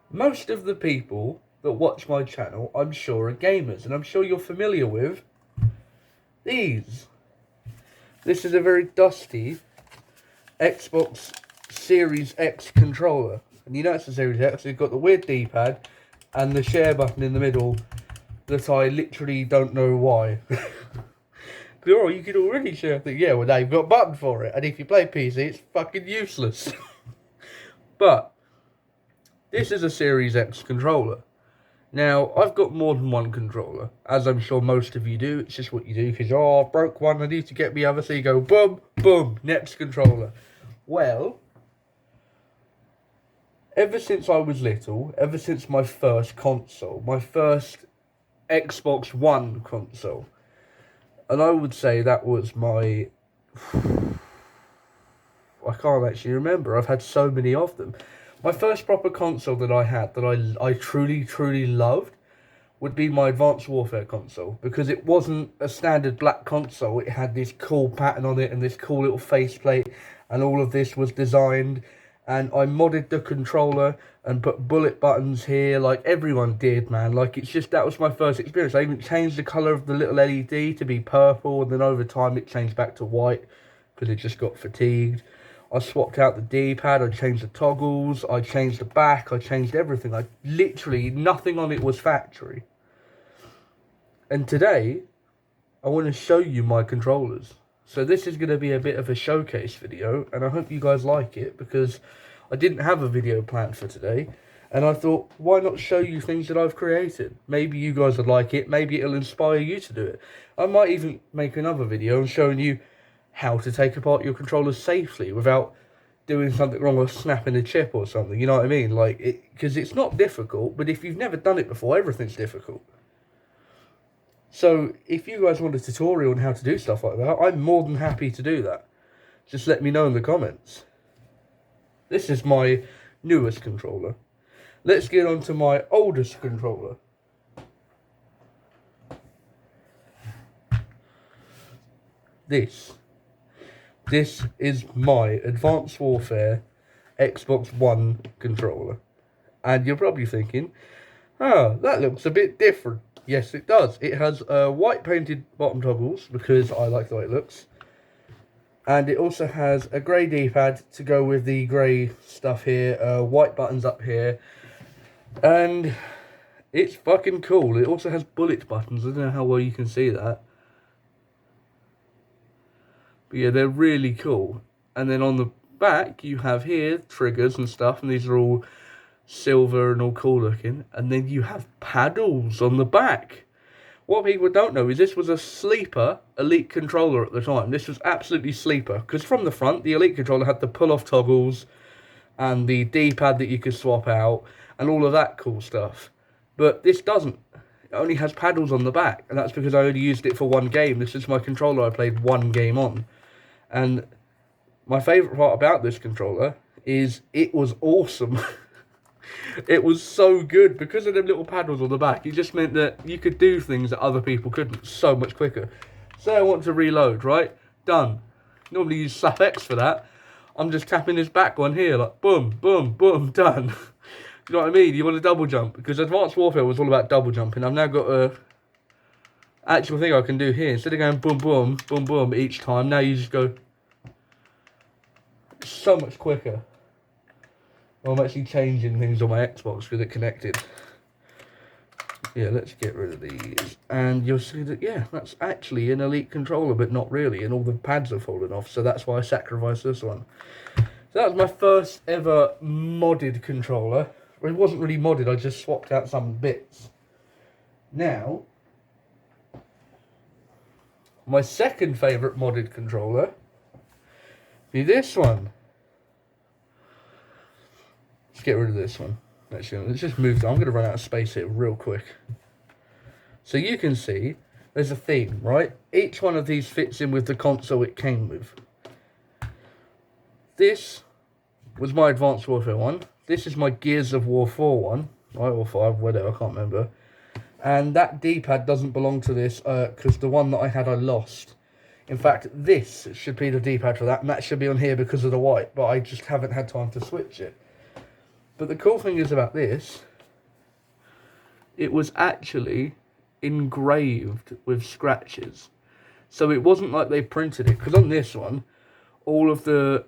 Most of the people that watch my channel, I'm sure, are gamers, and I'm sure you're familiar with these. This is a very dusty Xbox Series X controller. And you know it's a Series X, it's got the weird D-pad and the share button in the middle that I literally don't know why. Oh, you can already share things. Yeah, well, now you've got a button for it. And if you play PC, it's fucking useless. But this is a Series X controller. Now, I've got more than one controller, as I'm sure most of you do. It's just what you do, because, oh, I broke one, I need to get the other, so you go, boom, boom, next controller. Well, ever since I was little, ever since my first console, my first Xbox One console, and I would say that was my... I can't actually remember, I've had so many of them. My first proper console that I had, that I truly, truly loved, would be my Advanced Warfare console, because it wasn't a standard black console. It had this cool pattern on it and this cool little faceplate, and all of this was designed, and I modded the controller and put bullet buttons here like everyone did, man. Like, it's just, that was my first experience. I even changed the colour of the little LED to be purple, and then over time it changed back to white because it just got fatigued. I swapped out the D-pad, I changed the toggles, I changed the back, I changed everything. I literally, nothing on it was factory. And today, I want to show you my controllers. So this is going to be a bit of a showcase video, and I hope you guys like it, because I didn't have a video planned for today. And I thought, why not show you things that I've created? Maybe you guys would like it, maybe it'll inspire you to do it. I might even make another video showing you how to take apart your controllers safely without doing something wrong or snapping a chip or something, you know what I mean? Like, because it's not difficult, but if you've never done it before, everything's difficult. So, if you guys want a tutorial on how to do stuff like that, I'm more than happy to do that. Just let me know in the comments. This is my newest controller. Let's get on to my oldest controller. This is my Advanced Warfare Xbox One controller. And you're probably thinking, oh, that looks a bit different. Yes, it does. It has white painted bottom toggles, because I like the way it looks. And it also has a grey D-pad to go with the grey stuff here, white buttons up here. And it's fucking cool. It also has bullet buttons. I don't know how well you can see that. But yeah, they're really cool. And then on the back, you have here triggers and stuff, and these are all silver and all cool looking. And then you have paddles on the back. What people don't know is this was a sleeper Elite controller at the time. This was absolutely sleeper, because from the front, the Elite controller had the pull-off toggles and the D-pad that you could swap out and all of that cool stuff. But this doesn't. It only has paddles on the back, and that's because I only used it for one game. This is my controller I played one game on. And my favourite part about this controller is it was awesome. It was so good. Because of them little paddles on the back, it just meant that you could do things that other people couldn't so much quicker. Say I want to reload, right? Done. Normally you use slap X for that. I'm just tapping this back one here, like boom, boom, boom, done. You know what I mean? You want to double jump, because Advanced Warfare was all about double jumping. I've now got a actual thing I can do here. Instead of going boom, boom, boom, boom each time, now you just go so much quicker. I'm actually changing things on my Xbox with it connected. Yeah, let's get rid of these. And you'll see that, yeah, that's actually an Elite controller, but not really. And all the pads are falling off, so that's why I sacrificed this one. So that was my first ever modded controller. Well, it wasn't really modded, I just swapped out some bits. Now, my second favourite modded controller be this one. Let's get rid of this one. Actually, let's just move. I'm going to run out of space here real quick. So you can see there's a theme, right? Each one of these fits in with the console it came with. This was my Advanced Warfare one. This is my Gears of War 4 one, right, or 5, whatever, I can't remember. And that D-pad doesn't belong to this, because the one that I had I lost. In fact, this should be the D-pad for that, and that should be on here because of the white, but I just haven't had time to switch it. But the cool thing is about this, it was actually engraved with scratches. So it wasn't like they printed it, because on this one, all of the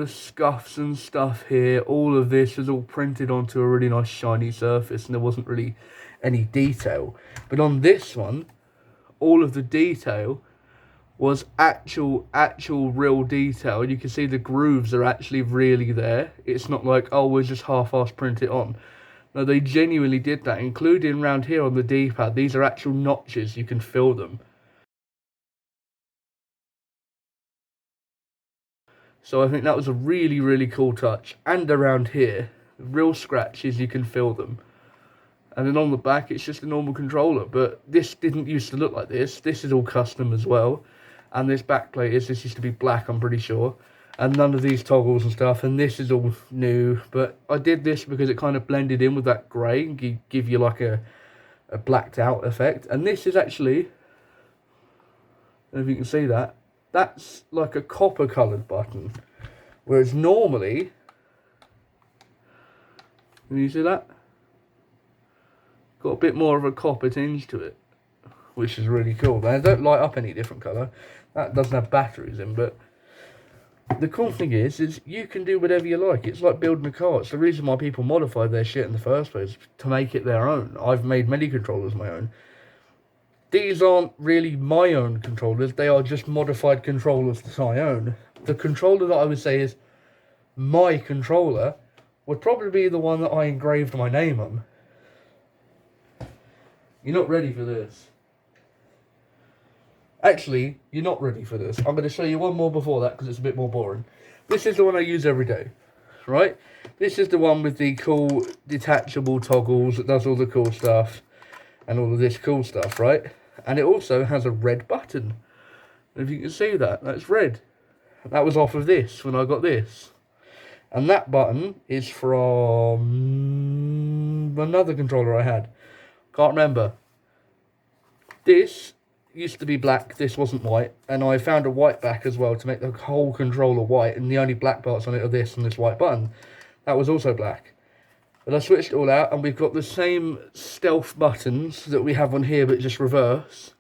scuffs and stuff here, all of this was all printed onto a really nice shiny surface, and there wasn't really any detail. But on this one, all of the detail was actual real detail. And you can see the grooves are actually really there. It's not like, oh, we'll just half-ass print it on. No, they genuinely did that, including around here on the D-pad. These are actual notches, you can feel them. So I think that was a really, really cool touch. And around here, real scratches, you can feel them. And then on the back, it's just a normal controller. But this didn't used to look like this. This is all custom as well. And this backplate this used to be black, I'm pretty sure. And none of these toggles and stuff. And this is all new. But I did this because it kind of blended in with that grey. And give you like a blacked out effect. And this is actually, I don't know if you can see that. That's like a copper coloured button. Whereas normally, can you see that? Got a bit more of a copper tinge to it, which is really cool. They don't light up any different colour. That doesn't have batteries in, but the cool thing is you can do whatever you like. It's like building a car. It's the reason why people modify their shit in the first place, to make it their own. I've made many controllers my own. These aren't really my own controllers. They are just modified controllers that I own. The controller that I would say is my controller would probably be the one that I engraved my name on. You're not ready for this. Actually, you're not ready for this. I'm going to show you one more before that because it's a bit more boring. This is the one I use every day, right? This is the one with the cool detachable toggles that does all the cool stuff and all of this cool stuff, right? And it also has a red button. If you can see that, that's red. That was off of this when I got this. And that button is from another controller I had. Can't remember. This used to be black, this wasn't white, and I found a white back as well to make the whole controller white, and the only black parts on it are this and this white button. That was also black. But I switched it all out, and we've got the same stealth buttons that we have on here, but just reverse.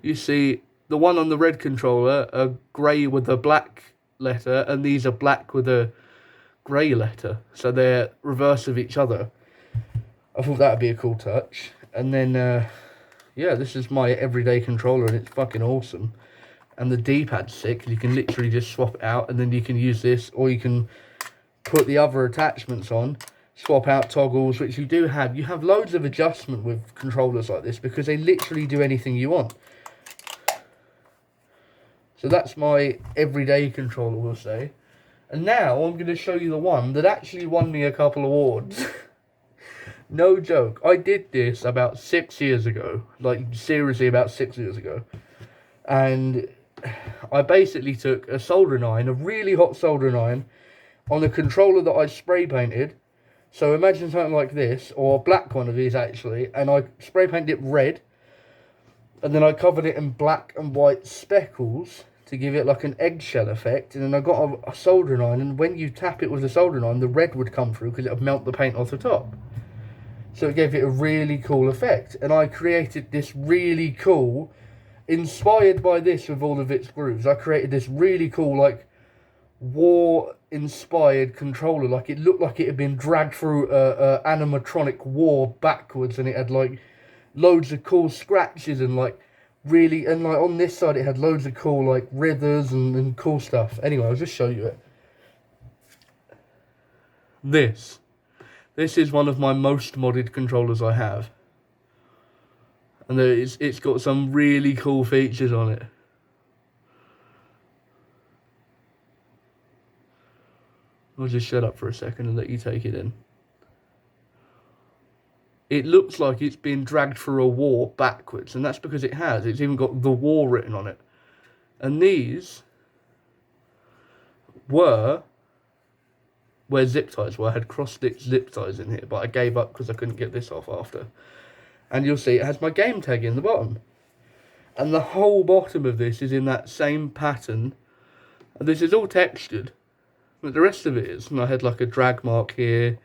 You see, the one on the red controller are grey with a black letter, and these are black with a grey letter. So they're reverse of each other. I thought that would be a cool touch. And then, yeah, this is my everyday controller, and it's fucking awesome. And the D-pad's sick. You can literally just swap it out, and then you can use this, or you can put the other attachments on, swap out toggles, which you do have. You have loads of adjustment with controllers like this, because they literally do anything you want. So that's my everyday controller, we'll say. And now I'm going to show you the one that actually won me a couple awards. No joke. I did this about 6 years ago. Like, seriously, about 6 years ago. And I basically took a soldering iron, a really hot soldering iron, on a controller that I spray painted. So imagine something like this, or a black one of these actually, and I spray painted it red, and then I covered it in black and white speckles to give it like an eggshell effect, and then I got a soldering iron, and when you tap it with a soldering iron, the red would come through because it would melt the paint off the top. So it gave it a really cool effect, and I created this really cool, inspired by this with all of its grooves, I created this really cool, like, war-inspired controller. Like, it looked like it had been dragged through a animatronic war backwards, and it had, like, loads of cool scratches and, like, really, and, like, on this side it had loads of cool, like, withers and cool stuff. Anyway, I'll just show you it. This is one of my most modded controllers I have. And it's got some really cool features on it. I'll just shut up for a second and let you take it in. It looks like it's been dragged through a war backwards, and that's because it has. It's even got the war written on it. And these were where zip ties were. I had cross-stitch zip ties in here, but I gave up because I couldn't get this off after. And you'll see it has my game tag in the bottom. And the whole bottom of this is in that same pattern. And this is all textured, but the rest of it is. And I had like a drag mark here,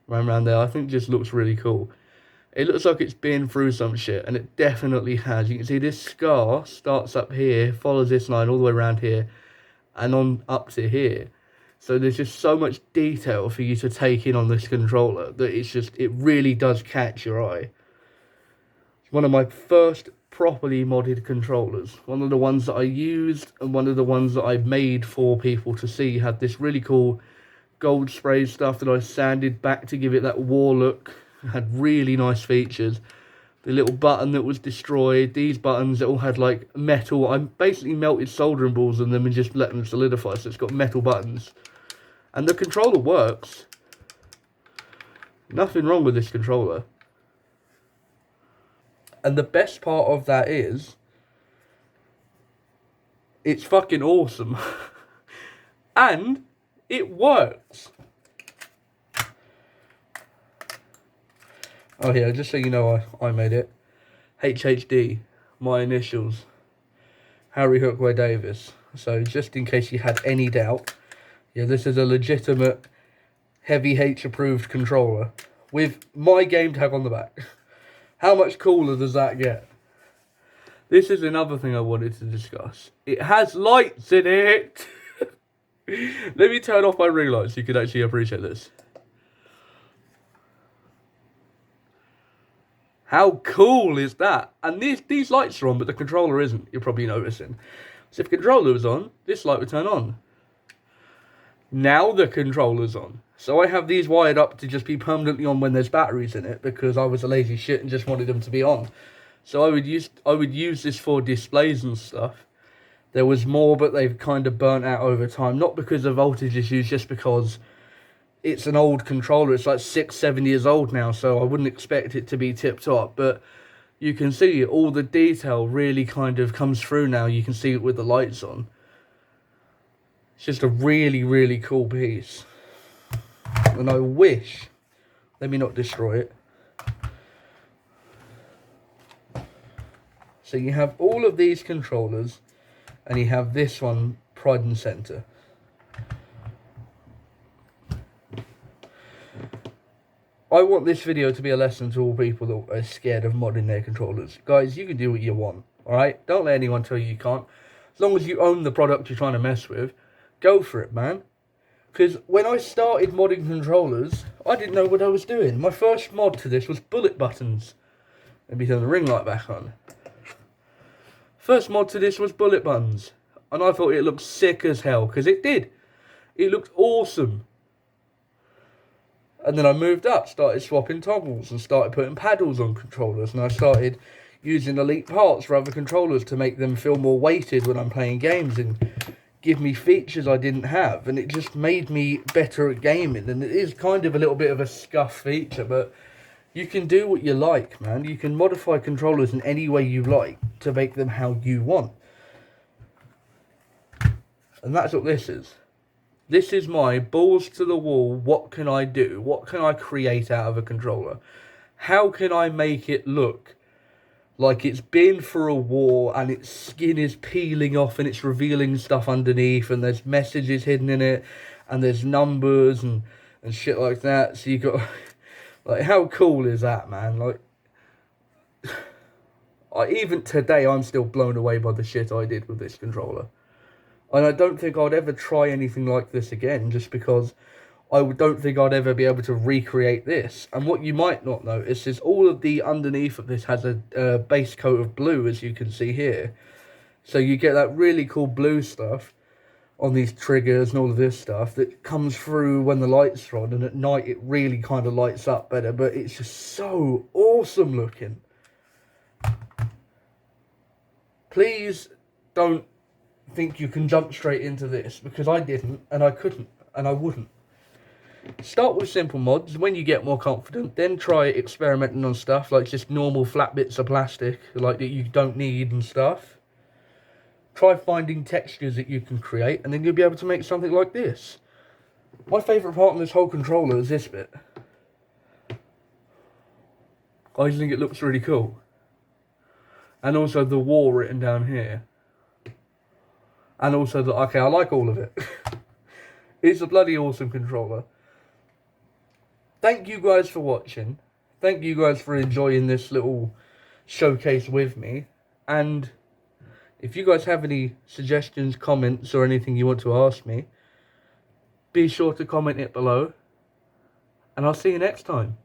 around there. I think it just looks really cool. It looks like it's been through some shit, and it definitely has. You can see this scar starts up here, follows this line all the way around here, and on up to here. So there's just so much detail for you to take in on this controller that it really does catch your eye. It's one of my first properly modded controllers. One of the ones that I used, and one of the ones that I made for people to see. Had this really cool gold spray stuff that I sanded back to give it that war look. It had really nice features. The little button that was destroyed, these buttons that all had like metal. I basically melted soldering balls on them and just let them solidify, so it's got metal buttons. And the controller works. Nothing wrong with this controller. And the best part of that is, it's fucking awesome. And it works. Oh yeah, just so you know, I made it. HHD, my initials. Harry Hookway Davis. So just in case you had any doubt, yeah, this is a legitimate Heavy H approved controller with my game tag on the back. How much cooler does that get? This is another thing I wanted to discuss. It has lights in it. Let me turn off my ring light so you can actually appreciate this. How cool is that? And these lights are on, but the controller isn't. You're probably noticing. So if the controller was on, this light would turn on. Now the controller's on. So I have these wired up to just be permanently on when there's batteries in it, because I was a lazy shit and just wanted them to be on. So I would use this for displays and stuff. There was more, but they've kind of burnt out over time. Not because of voltage issues, just because it's an old controller. It's like 6-7 years old now, so I wouldn't expect it to be tip-top. But you can see all the detail really kind of comes through now. You can see it with the lights on. It's just a really, really cool piece. And I wish, let me not destroy it. So you have all of these controllers, and you have this one, Pride and Center. I want this video to be a lesson to all people that are scared of modding their controllers. Guys, you can do what you want, alright? Don't let anyone tell you can't. As long as you own the product you're trying to mess with, go for it, man. Because when I started modding controllers, I didn't know what I was doing. My first mod to this was bullet buttons. Let me turn the ring light back on. First mod to this was bullet buttons. And I thought it looked sick as hell, because it did. It looked awesome. And then I moved up, started swapping toggles and started putting paddles on controllers. And I started using elite parts for other controllers to make them feel more weighted when I'm playing games and give me features I didn't have. And it just made me better at gaming. And it is kind of a little bit of a scuff feature, but you can do what you like, man. You can modify controllers in any way you like to make them how you want. And that's what this is. This is my balls to the wall, what can I do? What can I create out of a controller? How can I make it look like it's been through a war and its skin is peeling off and it's revealing stuff underneath and there's messages hidden in it and there's numbers and shit like that. So you got, like, how cool is that, man? Like, even today I'm still blown away by the shit I did with this controller. And I don't think I'd ever try anything like this again, just because I don't think I'd ever be able to recreate this. And what you might not notice is all of the underneath of this has a base coat of blue, as you can see here. So you get that really cool blue stuff on these triggers and all of this stuff that comes through when the lights are on. And at night it really kind of lights up better, but it's just so awesome looking. Please don't think you can jump straight into this, because I didn't, and I couldn't, and I wouldn't. Start with simple mods. When you get more confident, then try experimenting on stuff like just normal flat bits of plastic, like that you don't need and stuff. Try finding textures that you can create, and then you'll be able to make something like this. My favourite part of this whole controller is this bit. I think it looks really cool. And also the war written down here. And also the, okay, I like all of it. It's a bloody awesome controller. Thank you guys for watching. Thank you guys for enjoying this little showcase with me. And if you guys have any suggestions, comments, or anything you want to ask me, be sure to comment it below. And I'll see you next time.